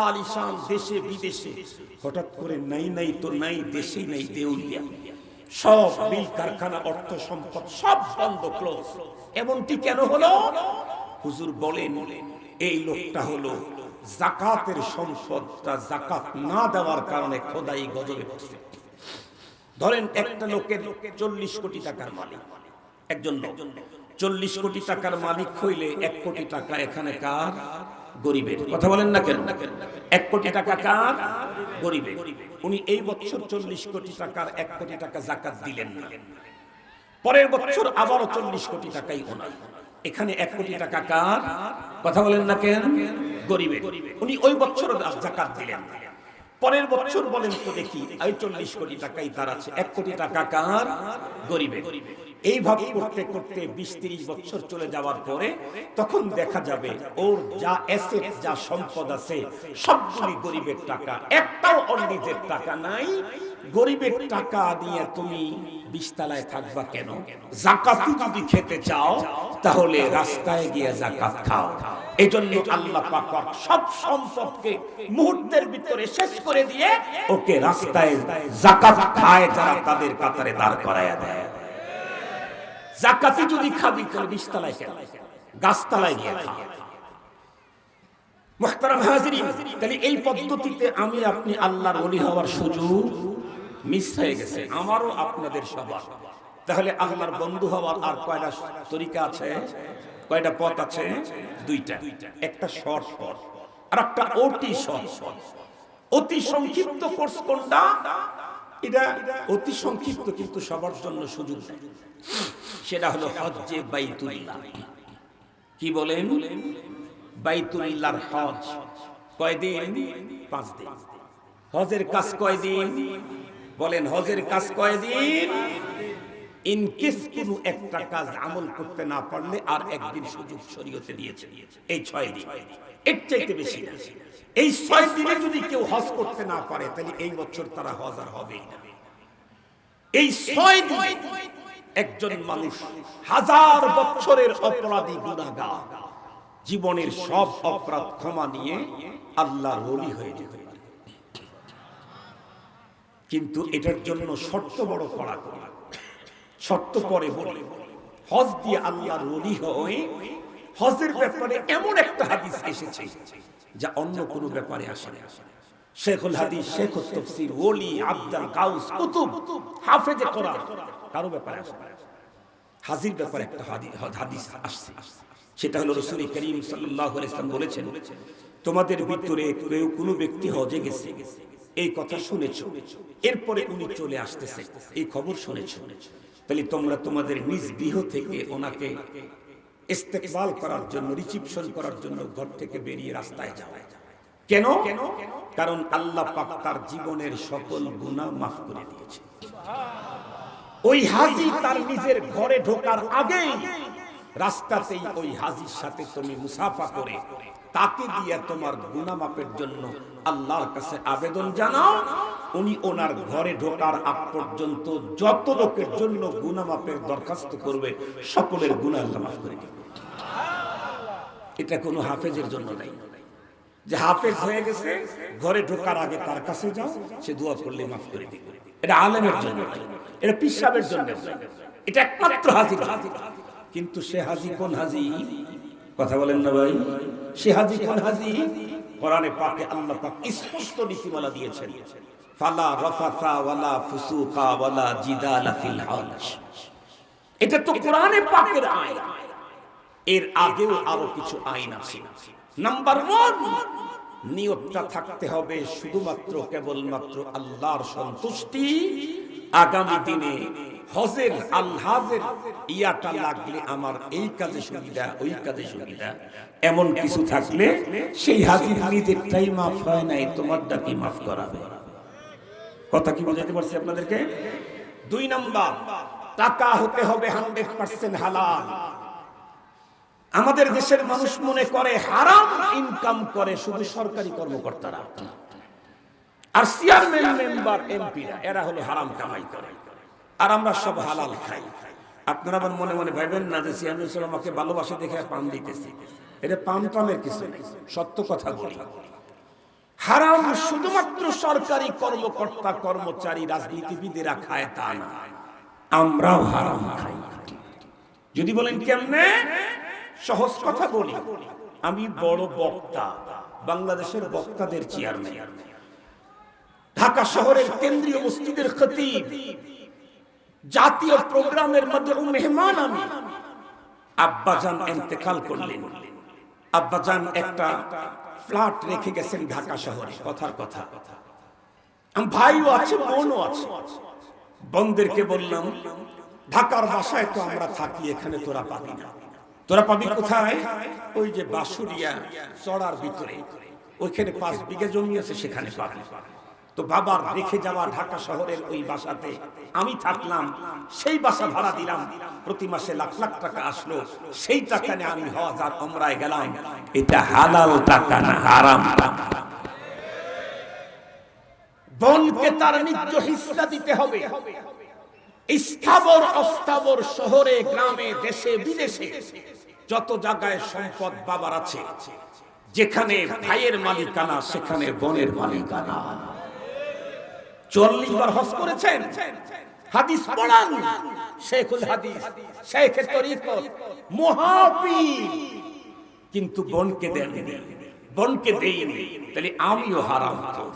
আলিশান দেশে বিদেশে, হঠাৎ করে নাই নাই তো নাই, দেশে নাই, দেউলিয়া, সব মিল কারখানা অর্থ সম্পদ সব বন্ধ, ক্লোজ। এমনটি কেন হলো? হুজুর বলেন এই লোকটা হলো যাকাতের সম্পদটা যাকাত না দেওয়ার কারণে খোদাই গজবে পড়ছে। ধরেন একটা লোকের 40 কোটি টাকার মালিক, একজন লোক 40 কোটি টাকার মালিক হইলে 1 কোটি টাকা এখানে কার? গরিবের। কথা বলেন না কেন? 1 কোটি টাকা কার? গরিবের। উনি এই বছর 40 কোটি টাকার 1 কোটি টাকা যাকাত দিলেন না, পরের বছর আবারও 40 কোটি টাকাই ওনার। এখানে 1 কোটি টাকা কার? কথা বলেন না কেন? গরিবের। উনি ওই বছর যাকাত দিলেন, পরের বছর বলেন তো দেখি এই 40 কোটি টাকাই তার আছে, 1 কোটি টাকা কার? গরিবের। এইভাবে করতে করতে 20-30 বছর চলে যাওয়ার পরে তখন দেখা যাবে ওর যা অ্যাসেট, যা সম্পদ আছে সবগুলি গরিবের টাকা, একটাও ওর নিজের টাকা নাই। গরিবের টাকা দিয়ে তুমি 20 তলায় থাকবা কেন? যাকাত যদি খেতে চাও তাহলে রাস্তায় গিয়ে যাকাত খাও। এজন্য আল্লাহ পাক সব সম্পদকে মুহূর্তের ভিতরে শেষ করে দিয়ে ওকে রাস্তায় যাকাত খায় যারা তাদের কাতারে দাঁড় করায়া দেয়। যাকাতি যদি খাবি তাহলে 20 তলায় কেন? গাছতলায় গিয়ে খা। মুহতারাম হাজিরিন, তাহলে এই পদ্ধতিতে আমি আপনি আল্লাহর ওলি হওয়ার সুযোগ মিস হয়ে গেছে, আমারও আপনাদের সবার। তাহলে আল্লাহর বন্ধু হওয়ার আর কয়টা তরিকা আছে? কয়টা পথ আছে? 2টা। একটা শর্ট পথ আর একটা অতি শর্ট পথ। অতি সংক্ষিপ্ত কোর্স কোনটা? এটা অতি সংক্ষিপ্ত কিন্তু সবার জন্য সুযোগ নেই। সেটা হলো হজ্জে বাইতুল্লাহ। কি বলেন? বাইতুল্লাহর হজ কয়দিন? 5 দিন। হজের কাজ কয়দিন? বলেন হজের কাজ কয়দিন? ইন কেস কোনো একটা কাজ আমল করতে না পারলে আর একদিন সুযোগ শরীয়তে দিয়েছে, এই 6 দিন। এর চাইতে বেশি না। এই 6 দিনে যদি কেউ হজ করতে না পারে তাহলে এই বছর তারা হজ আর হবেই না। এই 6 দিনে একজন মানুষ 1000 বছরের অপরাধী গুনাহগার জীবনের সব অপরাধ ক্ষমা নিয়ে আল্লাহর ওলি হয়ে যেতে পারে। কিন্তু এটার জন্য শর্ত বড় কড়া করা। শর্ত পরে বলি, হজ দিয়ে আল্লাহর ওলি হয়ে হজের ব্যাপারে এমন একটা হাদিস এসেছে যা অন্য কোনো ব্যাপারে আসে না। শেখুল হাদিস, শেখুত তাফসীর, ওলি, আব্দুল গাউস, কুতুব, হাফেজে কোরআন কারো ব্যাপারে আসে না। হাজির ব্যাপারে একটা হাদিস আসছে, সেটা হলো রাসূল করিম সাল্লাল্লাহু আলাইহি ওয়াসাল্লাম বলেছেন, তোমাদের ভিতরে কেউ কোনো ব্যক্তি হজে গেছে, এই কথা শুনেছো, এরপরে উনি চলে আসতেছে, এই খবর শুনেছো, তাহলে তোমরা তোমাদের নিজ গৃহ থেকে ওনাকে ইস্তেকবাল করার জন্য, রিসিপশন করার জন্য ঘর থেকে বেরিয়ে রাস্তায় যাও। কেন? কারণ আল্লাহ পাক তার জীবনের সকল গুনাহ মাফ করে দিয়েছে। ওই হাজী তার নিজের ঘরে ঢোকার আগেই রাস্তাতেই ওই হাজীর সাথে তুমি মুসাফা করে তাকে দিয়ে তোমার গুনাহ মাফের জন্য আল্লাহর কাছে আবেদন জানাও। উনি ওনার ঘরে ঢোকার আগ পর্যন্ত যত লোকের জন্য গুনাহ মাফের দরখাস্ত করবে সকলের গুনাহ আল্লাহ মাফ করে দিবেন। এটা কোনো হাফেজের জন্য নাই যে হাফেজ হয়ে গেছে ঘরে ঢোকার আগে তার কাছে যাও, সে দোয়া করলে মাফ করে দিবে। এটা আলেমের জন্য, এটা পীর সাহেবের জন্য, এটা একমাত্র হাজী। কিন্তু সে হাজী কোন হাজী? কথা বলেন না ভাই, সে হাজী কোন হাজী? কোরআনে পাকে আল্লাহ পাক স্পষ্ট নীতিমালা দিয়েছেন, ফালা রাফাসা ওয়ালা ফুসুকা ওয়ালা জিদালা ফিল হজ। এটা তো কোরআনে পাকের আইন। এর আগেও আরো কিছু আইন আছে। নাম্বার 1, নিয়তটা থাকতে হবে শুধুমাত্র কেবলমাত্র আল্লাহর সন্তুষ্টি। আগামী দিনে হজের আল্লাহের ইয়াটা লাগলে আমার এই কাজে সুবিধা, ওই কাজে সুবিধা, এমন কিছু থাকলে সেই হাজির নিজেরটাই মাফ হয় নাই, তোমারটা কি মাফ করাবে? কথা কি বুঝাতে পারছি আপনাদেরকে? 2 নাম্বার, টাকা হতে হবে 100% হালাল। আমাদের দেশের মানুষ মনে করে হারাম ইনকাম করে শুধু সরকারি কর্মকর্তারা, আর চেয়ারম্যান, মেম্বার, এমপিরা এরা হলো হারাম কামাই করে, আর আমরা সব হালাল খাই। আপনারা আবার মনে মনে ভাবেন না যে চেয়ারম্যান সাহেব আমাকে ভালোবাসে দেখে পান দিতেছি। এটা পান টানের কিছু নেই, সত্য কথা বলি। হারাম শুধুমাত্র সরকারি কর্মকর্তা কর্মচারী রাজনীতিবিদেরা খায় তা না, আমরাও হারাম খাই। যদি বলেন কেমনে, সহজ কথা বলি। আমি বড় বক্তা, বাংলাদেশের বক্তাদের চেয়ারম্যান, ঢাকা শহরের কেন্দ্রীয় মসজিদের খতিব, জাতীয় প্রোগ্রামের মধ্যে মেহমান আমি। আব্বাজান ইন্তেকাল করলেন। আব্বাজান একটা ফ্ল্যাট রেখে গেছেন ঢাকা শহরে। কথার কথা, ভাইও আছে, বোনও আছে। বোনদেরকে বললাম, ঢাকার বাসায় তো আমরা থাকি, এখানে তোরা পাবি না। তোরা পাবি কোথায়? ওই যে বাসুরিয়া চড়ার ভিতরে, ওইখানে 5 বিঘা জমি আছে, সেখানে পাবি। তো বাবার রেখে যাওয়া ঢাকা শহরের ওই বাসাতে আমি থাকলাম। সেই বাসা ভাড়া দিলাম, প্রতি মাসে লাখ লাখ টাকা আসলো। সেই টাকা নিয়ে আমি হজ আর উমরায় গেলাম। এটা হালাল টাকা না হারাম টাকা। বোনকে তার নিজ হিস্সা দিতে হবে। স্থাবর অস্থাবর শহরে গ্রামে দেশে বিদেশে যত জায়গায় সম্পদ বাবার আছে, যেখানে ভাইয়ের মালিকানা সেখানে বোনের মালিকানা। 40 বার হজ করেছেন, হাদিস পড়ান, শেখুল হাদিস, শেখে তরিকত, মুহাফিজ, কিন্তু বোনকে দেননি, বোনকে দেইনি। তাহলে আমিও হারাম খোর,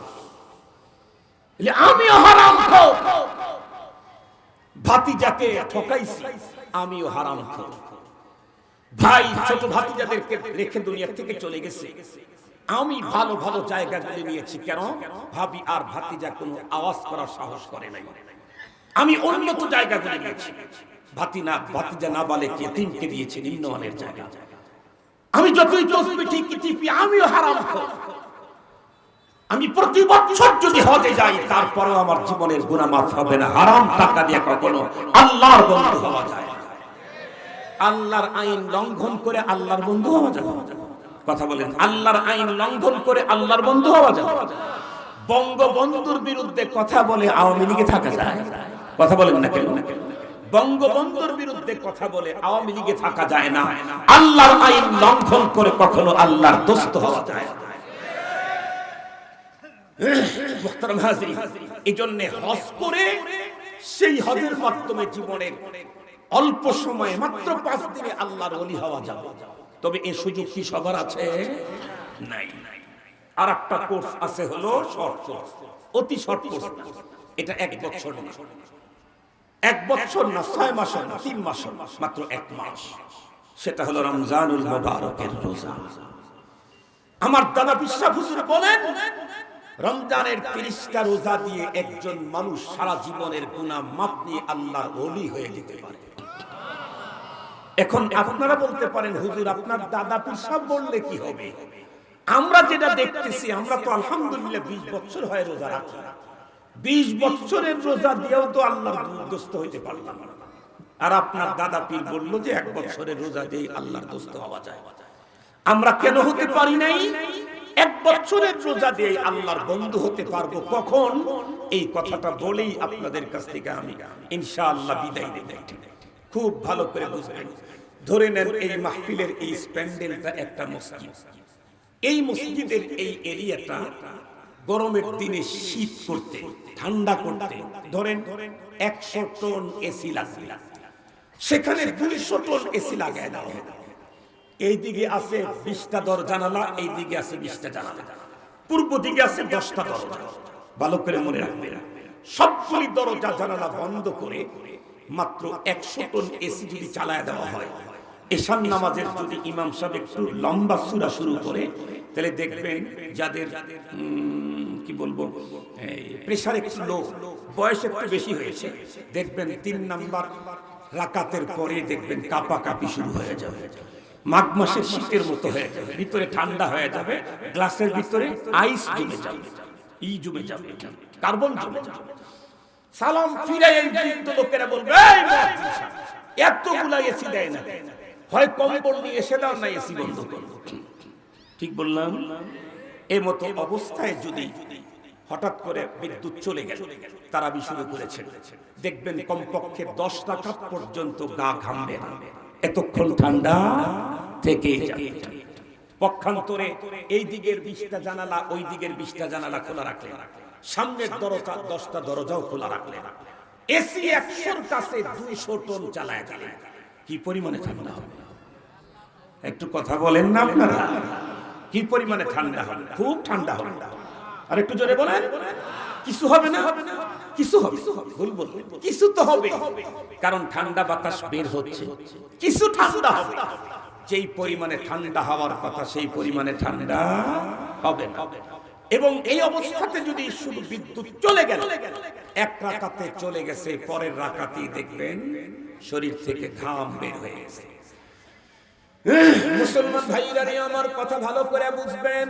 আমিও হারাম খোর। ভাতিজাকে ঠকাইছি, আমিও হারাম খোর। ভাই ছোট ভাতিজাদেরকে রেখে দুনিয়া থেকে চলে গেছে, আমি ভালো ভালো জায়গাগুলি নিয়েছি। কেন? ভাবি আর ভাতিজা কোনো আওয়াজ করার সাহস করে নাই। আমি উন্নত জায়গাগুলি নিয়েছি। ভাতিজা না বলে ইতিমকে দিয়েছি নিম্নমানের জায়গা। আমি যতই তসবিহ টিপি, আমিও হারাম খোর। আমি প্রতি বছর যদি হজে যাই, তারপরেও আমার জীবনের গুনাহ মাফ হবে না। হারাম টাকা দিয়ে কখনো আল্লাহর বন্ধু হওয়া যায় না। আল্লাহর আইন লঙ্ঘন করে আল্লাহর বন্ধু হওয়া যায় না। কথা বলেন, আল্লাহর আইন লঙ্ঘন করে আল্লাহর বন্ধু হওয়া যায় না। বঙ্গবন্ধুর বিরুদ্ধে কথা বলে আওয়ামী লীগে থাকা যায়? কথা বলেন না কেন? বঙ্গবন্ধুর বিরুদ্ধে কথা বলে আওয়ামী লীগে থাকা যায় না। আল্লাহর আইন লঙ্ঘন করে কখনো আল্লাহর দোস্ত হওয়া যায় না। মুহতারাম হাজিরিন, এজন্য হজ করে সেই হজের মাধ্যমে জীবনের অল্প সময়ে মাত্র 5 দিনে আল্লাহর ওলি হওয়া যাবে। তবে এই সুযোগ কি সবার আছে? নাই। আর একটা কোর্স আছে, হলো শর্ট কোর্স, অতি শর্ট কোর্স। এটা 1 বছর না, 1 বছর না, 6 মাস না, 3 মাস, মাত্র 1 মাস। সেটা হলো রমজানুল মুবারকের রোজা। আমার দাদা বিশ্বাস হুজুর বলেন, রমজানের 30টা রোজা দিয়ে একজন মানুষ সারা জীবনের গুনাহ মাফ নিয়ে আল্লাহর ওলি হয়ে যেতে পারে। এখন আপনারা বলতে পারেন, হুজুর আপনার দাদা পীর সাহেব বললে কি হবে? আমরা যেটা দেখতেছি, আমরা তো আলহামদুলিল্লাহ 20 বছর হয় রোজা রাখি। 20 বছরের রোজা দিয়েও তো আল্লাহর দোস্ত হইতে পারলাম না। আর আপনার দাদা পীর বললো যে 1 বছরের রোজা দিয়ে আল্লাহর দোস্ত হওয়া যায়। আমরা কেন হতে পারি নাই? 1 বছরের রোজা দিয়ে আল্লাহর বন্ধু হতে পারবো কখন? এই কথাটা বলেই আপনাদের কাছ থেকে আমি ইনশাআল্লাহ বিদায় নেব। খুব ভালো করে বুঝবেন। ধরে নেন এই মাহফিলের এই প্যান্ডেলটা একটা মসজিদ। এই মসজিদের এই এরিয়াটা গরমের দিনে শীত করতে, ঠান্ডা করতে ধরেন 100 টন এসি লাগবে। সেখানে 200 টন এসি লাগায় দাও। এই দিকে আছে 20টা দরজা জানালা, এই দিকে আছে 20টা জানালা, পূর্ব দিকে আছে 10টা দরজা। ভালো করে মনে রাখবেন, সবগুলি দরজা জানালা বন্ধ করে মাত্র 100 টন এসি যদি চালায় দেওয়া হয়, এশার নামাজের যদি ইমাম সাহেব একটু লম্বা সূরা শুরু করে, তাহলে দেখবেন যাদের কি বলবো প্রেসার একটু লো, বয়স একটু বেশি হয়েছে, দেখবেন 3 নাম্বার রাকাতের পরে দেখবেন কাঁপাকাঁপি শুরু হয়ে যাবে। মাঘ মাসের শীতের মতো হয়ে যাবে, ভিতরে ঠান্ডা হয়ে যাবে, গ্লাসের ভিতরে আইস জমে যাবে, জমে যাবে, কার্বন জমে যাবে। সালাম ফিরে এই বৃদ্ধ লোকেরা বলবে, এই মুয়াজ্জিন সাহেব এতগুলা এসি দেয় না, হয় কম্বল নিয়ে এসে দাও, না এসি বন্ধ করো। ঠিক বললাম? এই মতো অবস্থায় যদি হঠাৎ করে বিদ্যুৎ চলে গেল, তারাবি শুরু করেছেন, দেখবেন কমপক্ষে 10 রাকাত পর্যন্ত গা ঘামবে না, এতক্ষণ ঠান্ডা থেকে যাবে। পক্ষান্তরে এই দিকের 20টা জানালা, ওই দিকের 20টা জানালা খোলা রাখলেন, সামনের দরজা 10টা দরজাও খোলা রাখলেন, এসি 100-র কাছে 200 টন চালায় গেলেন, কি পরিমাণে ঠান্ডা হবে? একটু কথা বলেন না আপনারা, কি পরিমাণে ঠান্ডা হবে? খুব ঠান্ডা হবে। আর একটু জোরে বলেন, কিছু হবে না? কিছু হবে, ভুল বলবেন, কিছু তো হবে, কারণ ঠান্ডা বাতাস বের হচ্ছে, কিছু ঠান্ডা হবে। যেই পরিমাণে ঠান্ডা হওয়ার কথা সেই পরিমাণে ঠান্ডা হবে না। এবং এই অবস্থাতে যদি শুধু বিদ্যুৎ চলে গেল, এক রাকাতে চলে গেছে, পরের রাকাতেই দেখবেন শরীর থেকে ঘাম বের হয়ে গেছে। মুসলমান ভাইরা আমার কথা ভালো করে বুঝবেন,